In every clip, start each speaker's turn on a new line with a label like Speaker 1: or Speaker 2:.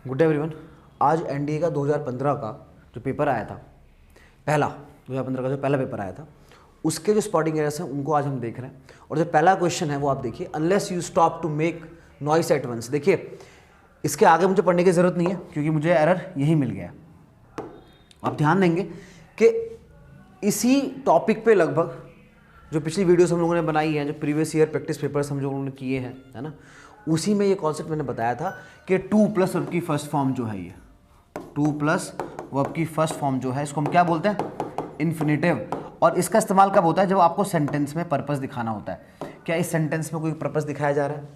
Speaker 1: Good day everyone. आज NDA का 2015 का जो पेपर आया था, पहला 2015 का जो पहला पेपर आया था, उसके जो स्पॉटिंग एरर्स हैं उनको आज हम देख रहे हैं। और जो पहला क्वेश्चन है वो आप देखिए, unless you stop to make noise at once. देखिए इसके आगे मुझे पढ़ने की ज़रूरत नहीं है क्योंकि मुझे एरर यही मिल गया। आप ध्यान देंगे कि इसी टॉपिक पे लगभग जो पिछली वीडियोस हम लोगों ने बनाई हैं, जो प्रीवियस ईयर प्रैक्टिस पेपर्स हम जो लोगों ने किए हैं, है ना, उसी में ये कॉन्सेप्ट मैंने बताया था कि टू प्लस वर्ब की फर्स्ट फॉर्म जो है, ये टू प्लस वर्ब की फर्स्ट फॉर्म जो है, इसको हम क्या बोलते हैं? इन्फिनेटिव। और इसका इस्तेमाल कब होता है? जब आपको सेंटेंस में पर्पस दिखाना होता है। क्या इस सेंटेंस में कोई पर्पस दिखाया जा रहा है?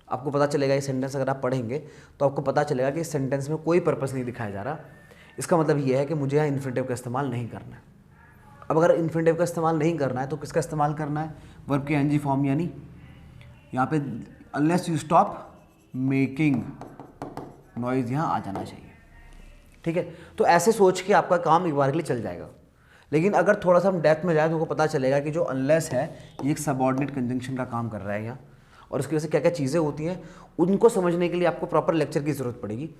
Speaker 1: आपको पता चलेगा ये सेंटेंस अगर आप पढ़ेंगे तो आपको पता चलेगा कि इस सेंटेंस में कोई पर्पस नहीं दिखाया जा रहा। इसका मतलब ये है कि मुझे यहाँ इन्फिनेटिव का इस्तेमाल नहीं करना है। अब अगर इन्फिनेटिव का इस्तेमाल नहीं करना है तो किसका इस्तेमाल करना है? वर्ब के एनजी फॉर्म, यानी यहाँ पे unless you stop making noise यहाँ आ जाना चाहिए। ठीक है, तो ऐसे सोच के आपका काम एक बार के लिए चल जाएगा। लेकिन अगर थोड़ा सा हम डेप्थ में जाए तो आपको पता चलेगा कि जो अनलेस है ये एक सबऑर्डिनेट कंजंक्शन का काम कर रहा है यहाँ, और इसकी वजह से क्या क्या चीज़ें होती हैं उनको समझने के लिए आपको प्रॉपर लेक्चर की ज़रूरत पड़ेगी।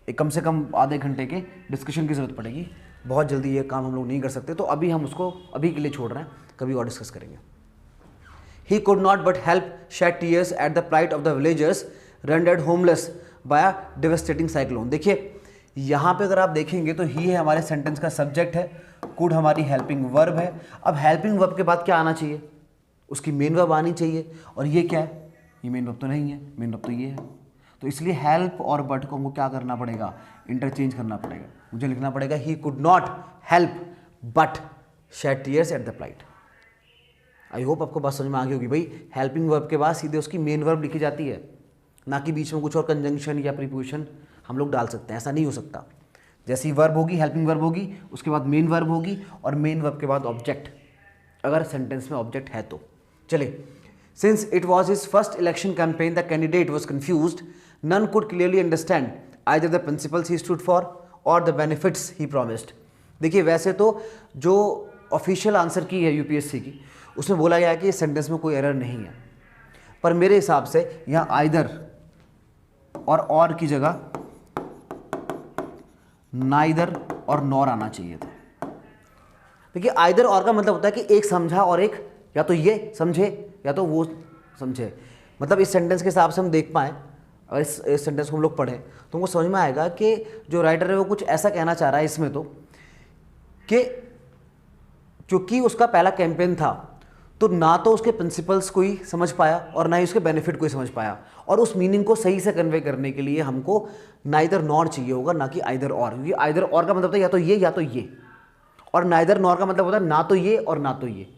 Speaker 1: एक कम से कम आधे घंटे के डिस्कशन की ज़रूरत पड़ेगी। बहुत जल्दी ये काम हम लोग नहीं कर सकते, तो अभी हम उसको अभी के लिए छोड़ रहे हैं, कभी और डिस्कस करेंगे। He could not but help shed tears at the plight of the villagers rendered homeless by a devastating cyclone। देखिए यहाँ पे अगर आप देखेंगे तो ही है हमारे सेंटेंस का सब्जेक्ट है, कुड हमारी हेल्पिंग वर्ब है। अब हेल्पिंग वर्ब के बाद क्या आना चाहिए? उसकी मेन वर्ब आनी चाहिए। और ये क्या है? ये मेन वर्ब तो नहीं है, मेन वर्ब तो ये है। तो इसलिए हेल्प और बट को हमको क्या करना पड़ेगा? इंटरचेंज करना पड़ेगा। मुझे लिखना पड़ेगा he could not help but shed tears at the plight. I hope आपको बात समझ में आ गई होगी। भाई हेल्पिंग वर्ब के बाद सीधे उसकी मेन वर्ब लिखी जाती है, ना कि बीच में कुछ और कंजंक्शन या प्रीपोजिशन हम लोग डाल सकते हैं। ऐसा नहीं हो सकता। जैसी वर्ब होगी, हेल्पिंग वर्ब होगी, उसके बाद मेन वर्ब होगी, और मेन वर्ब के बाद ऑब्जेक्ट, अगर सेंटेंस में ऑब्जेक्ट है तो। चलिए, since it was his first election campaign the candidate was confused, none could clearly understand either the principles he stood for or the benefits he promised. देखिए वैसे तो जो ऑफिशियल आंसर की है यूपीएससी की, उसमें बोला गया है कि इस सेंटेंस में कोई एरर नहीं है, पर मेरे हिसाब से यहाँ आइदर और की जगह नाइदर और नॉर आना चाहिए था। देखिए आइदर और का मतलब होता है कि एक समझा और एक या तो ये समझे या तो वो समझे। मतलब इस सेंटेंस के हिसाब से हम देख पाएँ, अगर इस सेंटेंस को हम लोग पढ़ें तो हमको समझ में आएगा कि जो राइटर है वो कुछ ऐसा कहना चाह रहा है इसमें तो, कि क्योंकि उसका पहला कैंपेन था तो ना तो उसके प्रिंसिपल्स कोई समझ पाया और ना ही उसके बेनिफिट कोई समझ पाया, और उस मीनिंग को सही से कन्वे करने के लिए हमको नाइदर नॉर चाहिए होगा, ना कि आइदर और। क्योंकि आइदर और का मतलब होता है या तो ये या तो ये, और नाइदर नॉर का मतलब होता है ना तो ये और ना तो ये।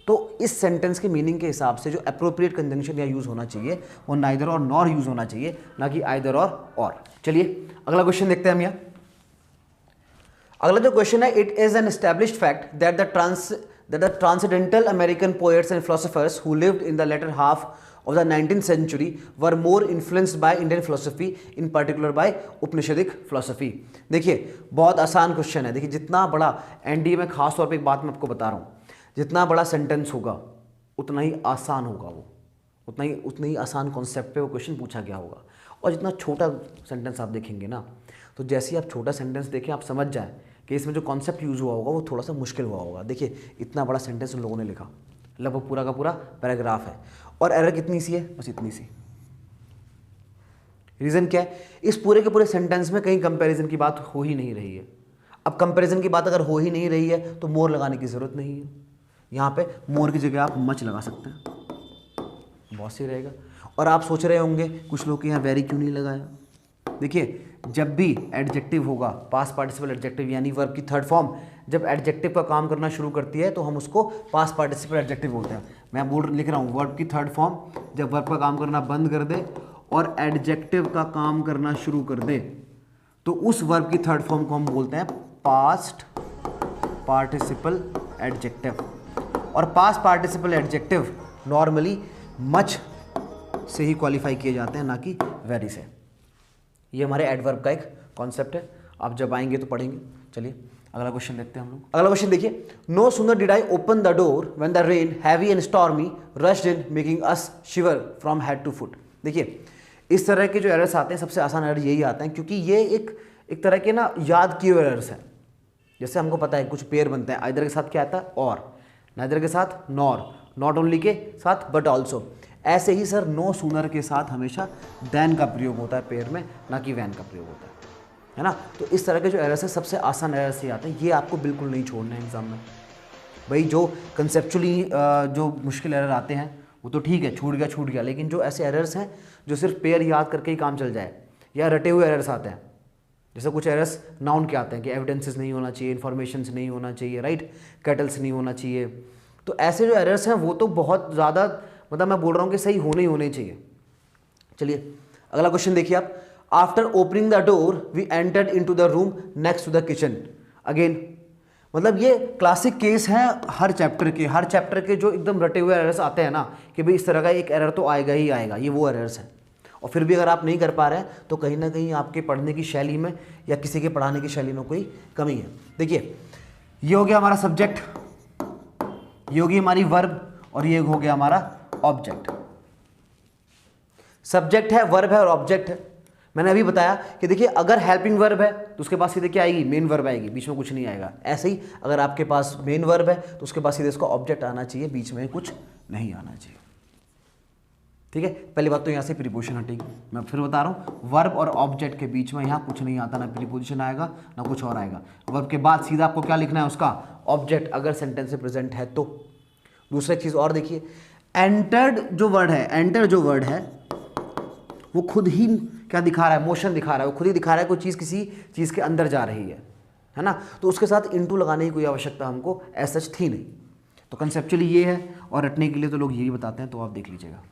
Speaker 1: तो इस सेंटेंस के मीनिंग के हिसाब से जो अप्रोप्रिएट कंजंक्शन यहाँ यूज़ होना चाहिए वो नाइदर और नॉर यूज़ होना चाहिए, ना कि आइदर और। चलिए अगला क्वेश्चन देखते हैं हम यहाँ। अगला जो क्वेश्चन है, it is an established fact that the transcendental American poets and philosophers who lived in the latter half of the 19th century were more influenced by Indian philosophy, in particular by Upanishadic philosophy। देखिए बहुत आसान question है। देखिए जितना बड़ा NDA में, खास तौर पे एक बात मैं आपको बता रहा हूँ, जितना बड़ा सेंटेंस होगा उतना ही आसान होगा वो, उतनी ही आसान कॉन्सेप्ट पे वो क्वेश्चन पूछा गया होगा। और जितना छोटा सेंटेंस आप देखेंगे ना, तो जैसे ही आप छोटा सेंटेंस देखें आप समझ जाएं कि इसमें जो कॉन्सेप्ट यूज़ हुआ होगा वो थोड़ा सा मुश्किल हुआ होगा। देखिए इतना बड़ा सेंटेंस उन लोगों ने लिखा, लगभग पूरा का पूरा पैराग्राफ है, और एरर कितनी सी है? बस इतनी सी। रीज़न क्या है? इस पूरे के पूरे सेंटेंस में कहीं कंपैरिजन की बात हो ही नहीं रही है। अब कंपैरिजन की बात अगर हो ही नहीं रही है तो मोर लगाने की ज़रूरत नहीं है। यहाँ पे मोर की जगह आप मच लगा सकते हैं, बहुत सही रहेगा। और आप सोच रहे होंगे कुछ लोग के यहाँ वेरी क्यों नहीं लगाया। देखिए जब भी एडजेक्टिव होगा, पास्ट पार्टिसिपल एडजेक्टिव यानी वर्ब की थर्ड फॉर्म जब एडजेक्टिव का काम करना शुरू करती है तो हम उसको पास्ट पार्टिसिपल एडजेक्टिव बोलते हैं। मैं लिख रहा हूँ, वर्ब की थर्ड फॉर्म जब वर्ब का काम करना बंद कर दे और एडजेक्टिव का काम करना शुरू कर दे तो उस वर्ब की थर्ड फॉर्म को हम बोलते हैं पास्ट पार्टिसिपल एडजेक्टिव। और past participle adjective normally much से ही क्वालिफाई किए जाते हैं, ना कि वेरी से। ये हमारे एडवर्ब का एक कॉन्सेप्ट है, आप जब आएंगे तो पढ़ेंगे। चलिए अगला क्वेश्चन देखते हैं हम लोग। अगला क्वेश्चन देखिए, no sooner did I open the door when the rain heavy and stormy rushed in making us shiver from head to foot. देखिए इस तरह के जो एरर्स आते हैं सबसे आसान एरर यही आते हैं, क्योंकि ये एक तरह के ना याद किए हुए एरर्स हैं। जैसे हमको पता है कुछ पेयर बनते हैं, आइदर के साथ क्या आता है और, नाइदर के साथ नॉर, नॉट ओनली के साथ बट ऑल्सो। ऐसे ही सर नो सूनर के साथ हमेशा देन का प्रयोग होता है पेयर में, ना कि वैन का प्रयोग होता है ना। तो इस तरह के जो एरर्स हैं सबसे आसान एरर्स ही आते हैं, ये आपको बिल्कुल नहीं छोड़ना है एग्जाम में। भाई जो कंसेप्चुअली जो मुश्किल एरर आते हैं वो तो ठीक है, छूट गया, लेकिन जो ऐसे एरर्स हैं जो सिर्फ पेयर याद करके ही काम चल जाए, या रटे हुए एरर्स आते हैं, जैसे कुछ एरर्स नाउन के आते हैं कि एविडेंसेस नहीं होना चाहिए, इन्फॉर्मेशंस नहीं होना चाहिए, राइट, कैटल्स नहीं होना चाहिए। तो ऐसे जो एरर्स हैं वो तो बहुत ज़्यादा, मतलब मैं बोल रहा हूँ कि सही होने ही होने चाहिए। चलिए अगला क्वेश्चन देखिए आप। After opening the door we entered into the room next to the kitchen. Again मतलब ये क्लासिक केस है हर चैप्टर के जो एकदम रटे हुए एरर्स आते हैं ना, कि भाई इस तरह का एक एरर तो आएगा ही आएगा, ये वो एरर्स हैं। और फिर भी अगर आप नहीं कर पा रहे हैं तो कहीं ना कहीं आपके पढ़ने की शैली में या किसी के पढ़ाने की शैली में कोई कमी है। देखिए ये हो गया हमारा सब्जेक्ट, ये होगी हमारी वर्ब, और ये हो गया हमारा ऑब्जेक्ट। सब्जेक्ट है, वर्ब है और ऑब्जेक्ट है। मैंने अभी बताया कि देखिए अगर हेल्पिंग वर्ब है तो उसके पास सीधे क्या आएगी, मेन वर्ब आएगी, बीच में कुछ नहीं आएगा। ऐसे ही अगर आपके पास मेन वर्ब है तो उसके पास सीधे इसका ऑब्जेक्ट आना चाहिए, बीच में कुछ नहीं आना चाहिए। ठीक है, पहली बात तो यहाँ से प्रीपोजिशन हटेगी। मैं फिर बता रहा हूँ, वर्ब और ऑब्जेक्ट के बीच में यहाँ कुछ नहीं आता, ना प्रीपोजिशन आएगा ना कुछ और आएगा। वर्ब के बाद सीधा आपको क्या लिखना है, उसका ऑब्जेक्ट, अगर सेंटेंस में प्रेजेंट है तो। दूसरा चीज़ और देखिए, एंटर्ड जो वर्ड है, एंटर जो वर्ड है वो खुद ही क्या दिखा रहा है, मोशन दिखा रहा है, वो खुद ही दिखा रहा है कोई चीज़ किसी चीज़ के अंदर जा रही है ना। तो उसके साथ इनटू लगाने की कोई आवश्यकता हमको ऐसा सच थी नहीं। तो कंसेप्चुअली ये है, और रटने के लिए तो लोग यही बताते हैं, तो आप देख लीजिएगा।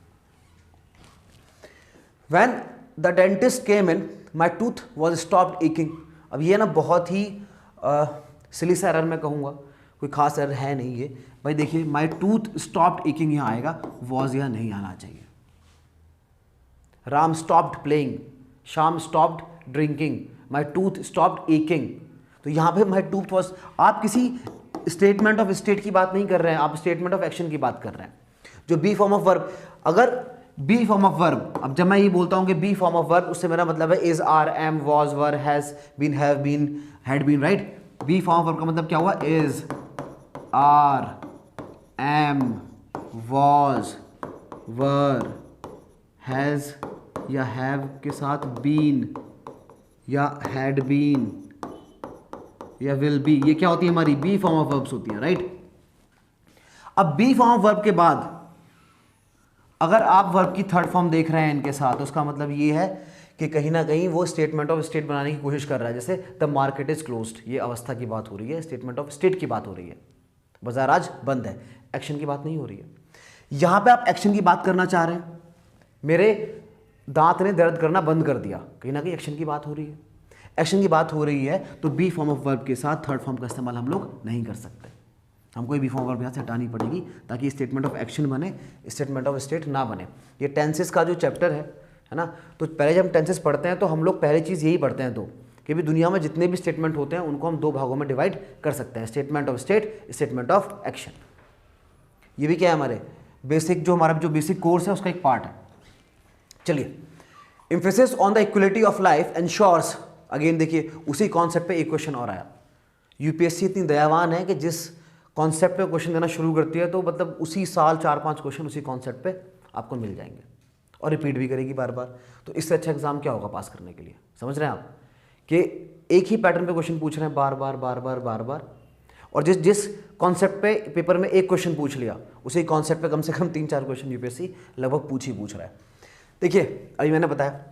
Speaker 1: When the dentist came in, my tooth was stopped aching। अब ये ना बहुत ही सिली सा एरर मैं कहूँगा, कोई खास एरर है नहीं ये। भाई देखिए my tooth stopped aching यहाँ आएगा, was यहाँ नहीं आना चाहिए। राम stopped playing, शाम stopped drinking, my tooth stopped aching। तो यहाँ पे my tooth was, आप किसी स्टेटमेंट ऑफ स्टेट की बात नहीं कर रहे हैं, आप स्टेटमेंट ऑफ एक्शन की बात कर रहे हैं। जो बी फॉर्म ऑफ वर्ब, अगर बी फॉर्म ऑफ वर्ब, अब जब मैं ये बोलता हूँ कि बी फॉर्म ऑफ वर्ब, उससे मेरा मतलब है is, are, am, was, were, has been, have been, had been, right. Be form of verb का मतलब क्या हुआ, is, are, am, was, were, has या हैव के साथ बीन या हैड बीन या विल बी, ये क्या होती है हमारी बी फॉर्म ऑफ वर्ब्स होती है, राइट। अब बी फॉर्म ऑफ वर्ब के बाद अगर आप वर्ब की थर्ड फॉर्म देख रहे हैं इनके साथ, उसका मतलब ये है कि कहीं ना कहीं वो स्टेटमेंट ऑफ स्टेट बनाने की कोशिश कर रहा है। जैसे द मार्केट इज क्लोज्ड, ये अवस्था की बात हो रही है, स्टेटमेंट ऑफ स्टेट की बात हो रही है, बाजार आज बंद है, एक्शन की बात नहीं हो रही है। यहां पे आप एक्शन की बात करना चाह रहे हैं, मेरे दांत ने दर्द करना बंद कर दिया, कहीं ना कहीं एक्शन की बात हो रही है। एक्शन की बात हो रही है तो बी फॉर्म ऑफ वर्ब के साथ थर्ड फॉर्म का इस्तेमाल हम लोग नहीं कर सकते, हमको बी फॉर्म वर्ब यहाँ से हटानी पड़ेगी ताकि स्टेटमेंट ऑफ एक्शन बने, स्टेटमेंट ऑफ स्टेट ना बने। ये टेंसेस का जो चैप्टर है ना, तो पहले जब हम टेंसेस पढ़ते हैं तो हम लोग पहली चीज़ यही पढ़ते हैं तो कि भी दुनिया में जितने भी स्टेटमेंट होते हैं उनको हम दो भागों में डिवाइड कर सकते हैं, statement of state, statement of action. ये भी क्या है हमारे बेसिक, जो हमारा जो बेसिक कोर्स है उसका एक पार्ट है। चलिए, emphasis on the equality of life ensures, again देखिए उसी कॉन्सेप्ट पे एक क्वेश्चन और आया। यूपीएससी इतनी दयावान है कि जिस कॉन्सेप्ट पे क्वेश्चन देना शुरू करती है तो मतलब उसी साल 4-5 क्वेश्चन उसी कॉन्सेप्ट पे आपको मिल जाएंगे और रिपीट भी करेगी बार बार। तो इससे अच्छा एग्जाम क्या होगा पास करने के लिए, समझ रहे हैं आप कि एक ही पैटर्न पे क्वेश्चन पूछ रहे हैं बार बार, और जिस कॉन्सेप्ट पे पेपर में एक क्वेश्चन पूछ लिया उसी कॉन्सेप्ट पे कम से कम 3-4 क्वेश्चन यूपीएससी लगभग पूछ रहा है। देखिए अभी मैंने बताया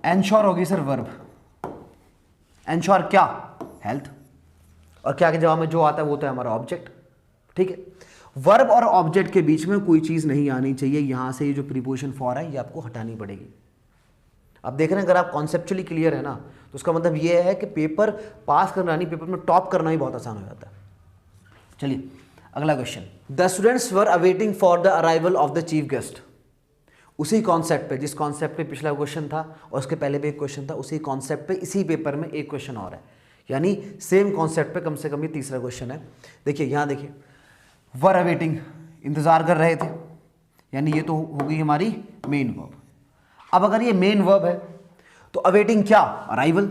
Speaker 1: एंश्योर होगी सर वर्ब, एंश्योर क्या, हेल्थ, और क्या के जवाब में जो आता है वो तो है हमारा ऑब्जेक्ट। ठीक है, वर्ब और ऑब्जेक्ट के बीच में कोई चीज नहीं आनी चाहिए, यहां से ये जो प्रीपोजिशन फॉर है ये आपको हटानी पड़ेगी। अब देख रहे हैं अगर आप कॉन्सेप्चुअली क्लियर है ना तो उसका मतलब ये है कि पेपर पास करना नहीं, पेपर में टॉप करना ही बहुत आसान हो जाता है। चलिए अगला question, the students were awaiting for the arrival of the chief guest. उसी कॉन्सेप्ट पे, जिस कॉन्सेप्ट पे पिछला क्वेश्चन था और उसके पहले भी एक क्वेश्चन था, उसी कॉन्सेप्ट पे इसी पेपर में एक क्वेश्चन और है, यानी सेम कॉन्सेप्ट पे कम से कम ये तीसरा क्वेश्चन है। देखिए यहाँ देखिए, वर अवेटिंग, इंतजार कर रहे थे, यानी ये तो हो गई हमारी मेन वर्ब, अब अगर ये मेन वर्ब है तो अवेटिंग क्या, अराइवल,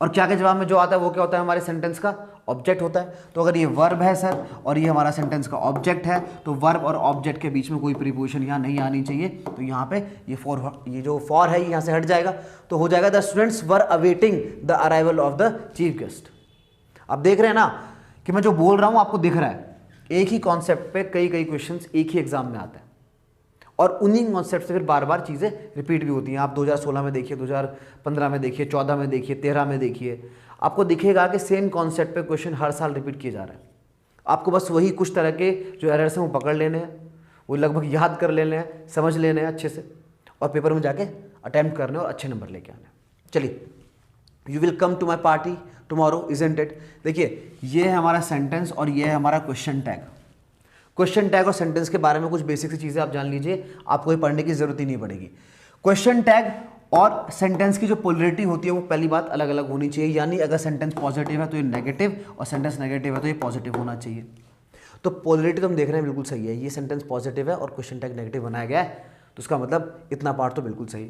Speaker 1: और क्या के जवाब में जो आता है वो क्या होता है, हमारे सेंटेंस का ऑब्जेक्ट होता है। तो अगर ये वर्ब है सर और ये हमारा सेंटेंस का ऑब्जेक्ट है तो वर्ब और ऑब्जेक्ट के बीच में कोई प्रीपोजिशन यहाँ नहीं आनी चाहिए। तो यहाँ पे ये जो फॉर है यहाँ से हट जाएगा, तो हो जाएगा the students were awaiting the arrival of the chief guest. आप देख रहे हैं ना कि मैं जो बोल रहा हूँ आपको दिख रहा है, एक ही कॉन्सेप्ट पे कई कई क्वेश्चंस एक ही एग्जाम में आते हैं और उन्हीं कॉन्सेप्ट से फिर बार बार चीज़ें रिपीट भी होती हैं। आप 2016 में देखिए, 2015 में देखिए, 14 में देखिए, 13 में देखिए, आपको दिखेगा कि सेम कॉन्सेप्ट पे क्वेश्चन हर साल रिपीट किए जा रहे हैं। आपको बस वही कुछ तरह के जो एरर्स हैं वो पकड़ लेने हैं, वो लगभग याद कर लेने हैं, समझ लेने हैं अच्छे से और पेपर में जाके अटैम्प्ट करने और अच्छे नंबर लेके आने। चलिए, you will come to my party tomorrow isn't it. देखिए, ये है हमारा सेंटेंस और ये है हमारा क्वेश्चन टैग। क्वेश्चन टैग और सेंटेंस के बारे में कुछ बेसिक सी चीज़ें आप जान लीजिए, आपको ये पढ़ने की ज़रूरत ही नहीं पड़ेगी। क्वेश्चन टैग और सेंटेंस की जो पोलरिटी होती है वो पहली बात अलग अलग होनी चाहिए, यानी अगर सेंटेंस पॉजिटिव है तो ये नेगेटिव और सेंटेंस नेगेटिव है तो ये पॉजिटिव होना चाहिए। तो पोलरिटी तो हम देख रहे हैं बिल्कुल सही है, ये सेंटेंस पॉजिटिव है और क्वेश्चन टैग नेगेटिव बनाया गया है, तो उसका मतलब इतना पार्ट तो बिल्कुल सही।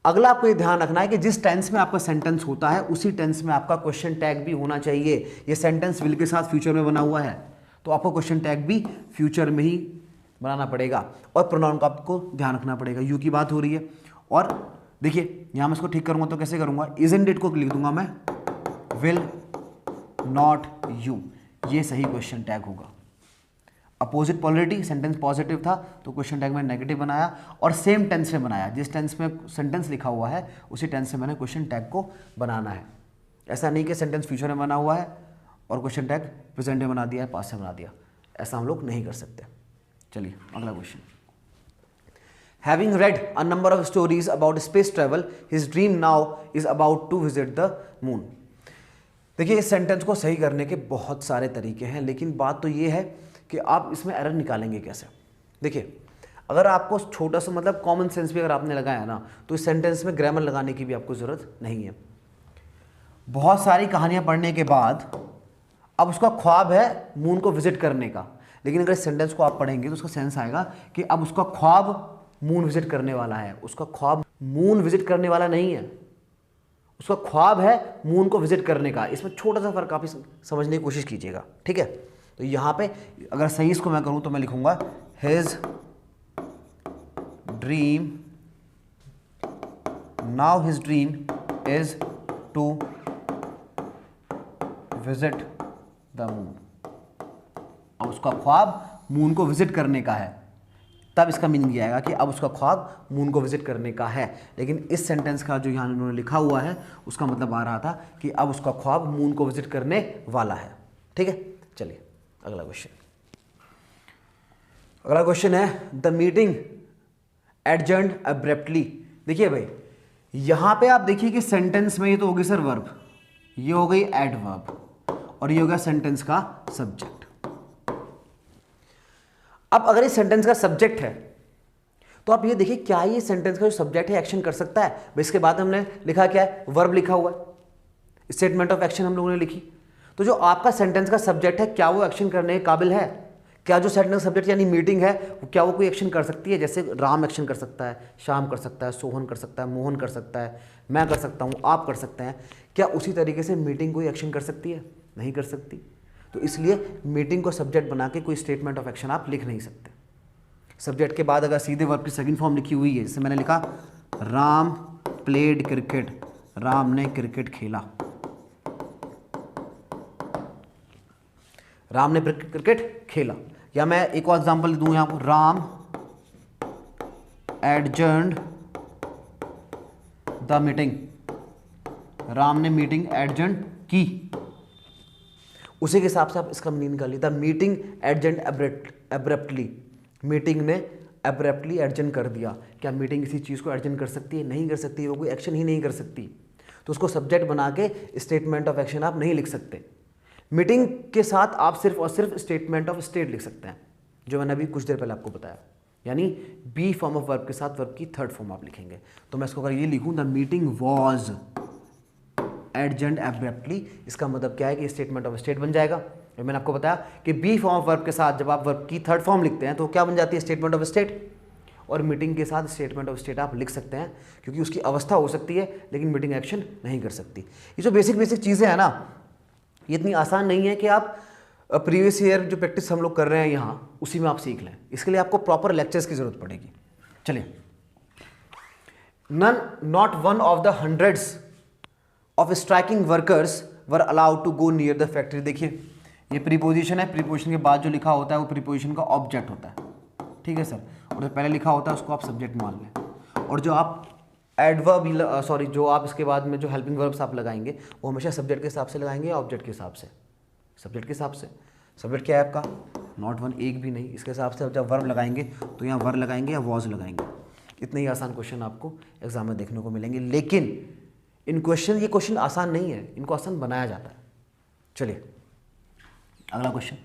Speaker 1: अगला आपको ये ध्यान रखना है कि जिस टेंस में आपका सेंटेंस होता है उसी टेंस में आपका क्वेश्चन टैग भी होना चाहिए। ये सेंटेंस विल के साथ फ्यूचर में बना हुआ है तो आपको क्वेश्चन टैग भी फ्यूचर में ही बनाना पड़ेगा और प्रोनाउन का आपको ध्यान रखना पड़ेगा। यू की बात हो रही है और देखिए यहाँ मैं इसको ठीक करूँगा तो कैसे करूँगा, इजंट इट को लिख दूंगा मैं विल नॉट यू, ये सही क्वेश्चन टैग होगा। अपोजिट पोलरिटी, सेंटेंस पॉजिटिव था तो क्वेश्चन टैग मैंने नेगेटिव बनाया और सेम टेंस में बनाया, जिस टेंस में सेंटेंस लिखा हुआ है उसी टेंस से मैंने क्वेश्चन टैग को बनाना है। ऐसा नहीं कि सेंटेंस फ्यूचर में बना हुआ है और क्वेश्चन टैग प्रेजेंट में बना दिया है, पास्ट में बना दिया, ऐसा हम लोग नहीं कर सकते। चलिए अगला question. Having read a number of stories about space travel, his dream now is about to visit the moon. देखिए, इस सेंटेंस को सही करने के बहुत सारे तरीके हैं, लेकिन बात तो ये है कि आप इसमें एरर निकालेंगे कैसे। देखिए, अगर आपको छोटा सा मतलब कॉमन सेंस भी अगर आपने लगाया ना तो इस सेंटेंस में ग्रामर लगाने की भी आपको ज़रूरत नहीं है। बहुत सारी कहानियाँ पढ़ने के बाद अब उसका ख्वाब है मून को विजिट करने का, लेकिन अगर इस सेंटेंस को आप पढ़ेंगे तो उसका सेंस आएगा कि अब उसका ख्वाब मून विजिट करने वाला है। उसका ख्वाब मून विजिट करने वाला नहीं है, उसका ख्वाब है मून को विजिट करने का। इसमें छोटा सा फर्क आप समझने की कोशिश कीजिएगा, ठीक है। तो यहाँ पे अगर सही इसको मैं करूँ तो मैं लिखूंगा his dream, now his dream is to visit the moon. अब उसका ख्वाब मून को विजिट करने का है, तब इसका मीनिंग ये आएगा कि अब उसका ख्वाब मून को विजिट करने का है। लेकिन इस सेंटेंस का जो यहाँ उन्होंने लिखा हुआ है उसका मतलब आ रहा था कि अब उसका ख्वाब मून को विजिट करने वाला है, ठीक है। चलिए अगला क्वेश्चन। अगला क्वेश्चन है द मीटिंग एडजर्न्ड अब्रप्टली। देखिए भाई, यहाँ पे आप देखिए कि सेंटेंस में ये तो होगी सर वर्ब, ये हो गई एडवर्ब और ये हो गया सेंटेंस का सब्जेक्ट। अब अगर ये सेंटेंस का सब्जेक्ट है तो आप ये देखिए क्या ये सेंटेंस का जो सब्जेक्ट है एक्शन कर सकता है। भाई इसके बाद हमने लिखा क्या है, वर्ब लिखा हुआ है, स्टेटमेंट ऑफ एक्शन हम लोगों ने लिखी। तो जो आपका सेंटेंस का सब्जेक्ट है क्या वो एक्शन करने के काबिल है? क्या जो सेंटेंस सब्जेक्ट यानी मीटिंग है क्या वो कोई एक्शन कर सकती है? जैसे राम एक्शन कर सकता है, श्याम कर सकता है, सोहन कर सकता है, मोहन कर सकता है, मैं कर सकता हूँ, आप कर सकते हैं। क्या उसी तरीके से मीटिंग कोई एक्शन कर सकती है? नहीं कर सकती। तो इसलिए मीटिंग को सब्जेक्ट बना के कोई स्टेटमेंट ऑफ एक्शन आप लिख नहीं सकते। सब्जेक्ट के बाद अगर सीधे वर्ब की सेकंड फॉर्म लिखी हुई है, जैसे मैंने लिखा राम प्लेड क्रिकेट, राम ने क्रिकेट खेला, राम ने क्रिकेट खेला। या मैं एक और एग्जांपल दूं यहां पर, Ram adjourned the meeting, Ram ने मीटिंग एडजर्न की। उसी के हिसाब से आप इसका मीनिंग निकाल लीजिए, the meeting adjourned abruptly, meeting ने अब्रप्टली एडजर्न कर दिया। क्या मीटिंग किसी चीज़ को एडजर्न कर सकती है? नहीं कर सकती, वो कोई एक्शन ही नहीं कर सकती। तो उसको सब्जेक्ट बना के स्टेटमेंट ऑफ एक्शन आप नहीं लिख सकते। मीटिंग के साथ आप सिर्फ और सिर्फ स्टेटमेंट ऑफ स्टेट लिख सकते हैं, जो मैंने अभी कुछ देर पहले आपको बताया। यानी बी फॉर्म ऑफ वर्ब के साथ वर्ब की थर्ड फॉर्म आप लिखेंगे। तो मैं इसको अगर ये लिखूं the meeting was adjourned abruptly, इसका मतलब क्या है कि स्टेटमेंट ऑफ स्टेट बन जाएगा। और मैंने आपको बताया कि बी फॉर्म ऑफ वर्ब के साथ जब आप वर्ब की थर्ड फॉर्म लिखते हैं तो क्या बन जाती है? Statement of state. और मीटिंग के साथ स्टेटमेंट ऑफ स्टेट आप लिख सकते हैं, क्योंकि उसकी अवस्था हो सकती है लेकिन मीटिंग एक्शन नहीं कर सकती। ये जो बेसिक चीज़ें हैं ना, ये इतनी आसान नहीं है कि आप प्रीवियस ईयर जो प्रैक्टिस हम लोग कर रहे हैं यहाँ उसी में आप सीख लें। इसके लिए आपको प्रॉपर लेक्चर्स की ज़रूरत पड़ेगी। चलिए, none not one of the hundreds of striking workers were allowed to go near the factory. देखिए, ये प्रीपोजिशन है, प्रीपोजिशन के बाद जो लिखा होता है वो प्रीपोजिशन का ऑब्जेक्ट होता है, ठीक है सर, और जो पहले लिखा होता है उसको आप सब्जेक्ट मान लें, और जो आप एडवर्ब जो आप इसके बाद में जो हेल्पिंग वर्ब्स आप लगाएंगे वो हमेशा सब्जेक्ट के हिसाब से लगाएंगे या ऑब्जेक्ट के हिसाब से? सब्जेक्ट के हिसाब से। सब्जेक्ट क्या है आपका? नॉट वन, एक भी नहीं। इसके हिसाब से जब वर्ब लगाएंगे तो यहाँ वर्ब लगाएंगे या वॉज लगाएंगे। इतने ही आसान क्वेश्चन आपको एग्जाम में देखने को मिलेंगे, लेकिन ये क्वेश्चन आसान नहीं है, इनको आसान बनाया जाता है। चलिए अगला question,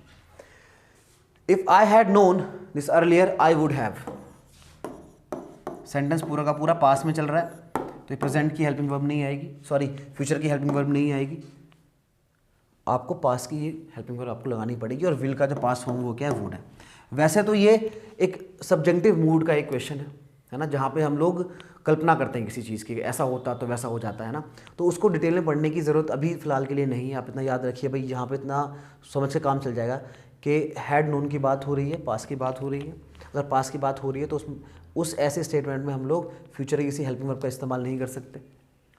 Speaker 1: if I had known this earlier I would have. Sentence पूरा का पूरा पास में चल रहा है, तो ये प्रेजेंट की हेल्पिंग वर्ब नहीं आएगी, सॉरी फ्यूचर की हेल्पिंग वर्ब नहीं आएगी, आपको पास की हेल्पिंग वर्ब आपको लगानी पड़ेगी, और विल का जो पास फॉर्म वो क्या है? वुड है। वैसे तो ये एक सब्जेक्टिव मूड का एक क्वेश्चन है ना, जहाँ पे हम लोग कल्पना करते हैं किसी चीज़ की, ऐसा होता तो वैसा हो जाता है ना, तो उसको डिटेल में पढ़ने की ज़रूरत अभी फ़िलहाल के लिए नहीं है। आप इतना याद रखिए भाई, यहाँ पे इतना समझ के काम चल जाएगा कि हैड नोन की बात हो रही है, पास की बात हो रही है। अगर पास की बात हो रही है तो उस ऐसे स्टेटमेंट में हम लोग फ्यूचर की किसी हेल्पिंग वर्ब का इस्तेमाल नहीं कर सकते,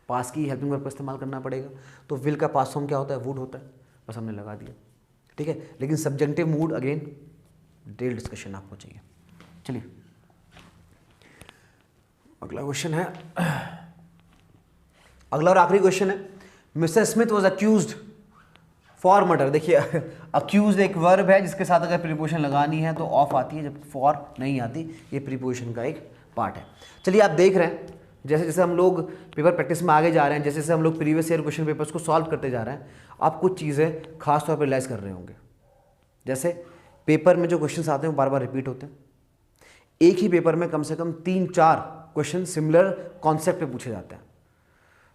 Speaker 1: पास की हेल्पिंग वर्ब का इस्तेमाल करना पड़ेगा। तो विल का पास फॉर्म क्या होता है? वुड होता है, बस हमने लगा दिया, ठीक है। लेकिन subjective mood again detail discussion आपको चाहिए। चलिए अगला क्वेश्चन है, अगला और आखिरी क्वेश्चन है, Mrs Smith was accused for murder. देखिए अक्यूज एक वर्ब है जिसके साथ अगर प्रीपोजिशन लगानी है तो ऑफ आती है, जब फॉर नहीं आती। ये प्रीपोजिशन का एक पार्ट है। चलिए आप देख रहे हैं जैसे जैसे हम लोग पेपर प्रैक्टिस में आगे जा रहे हैं, जैसे जैसे हम लोग प्रीवियस ईयर क्वेश्चन पेपर्स को सॉल्व करते जा रहे हैं, आप कुछ चीज़ें खास तौर पर रियलाइज़ कर रहे होंगे। जैसे पेपर में जो क्वेश्चन आते हैं वो बार बार रिपीट होते हैं। एक ही पेपर में कम से कम 3-4 क्वेश्चन सिमिलर कॉन्सेप्ट पे पूछे जाते हैं।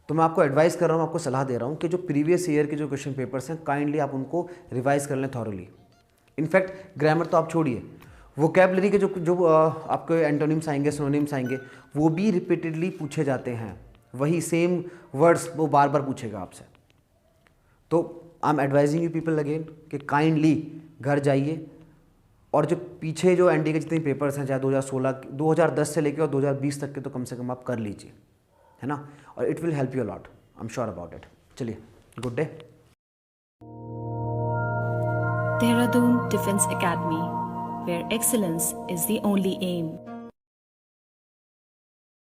Speaker 1: तो मैं आपको एडवाइस कर रहा हूँ, आपको सलाह दे रहा हूँ कि जो प्रीवियस ईयर के जो क्वेश्चन पेपर्स हैं काइंडली आप उनको रिवाइज कर लें थॉरली। इनफैक्ट ग्रामर तो आप छोड़िए, वोकैबलरी के जो आपके एंटोनिम्स आएंगे, सिनोनिम्स आएंगे, वो भी रिपीटेडली पूछे जाते हैं। वही सेम वर्ड्स वो बार बार पूछेगा आपसे। तो I am advising you people again कि काइंडली घर जाइए और जो पीछे जो एनडीए के जितने पेपर्स हैं, चाहे 2016, 2010 से लेकर और 2020 तक के, तो कम से कम आप कर लीजिए, है ना, और it will help you lot, I am sure about it. चलिए good day.
Speaker 2: Dehradun Defense Academy, where excellence is the only aim.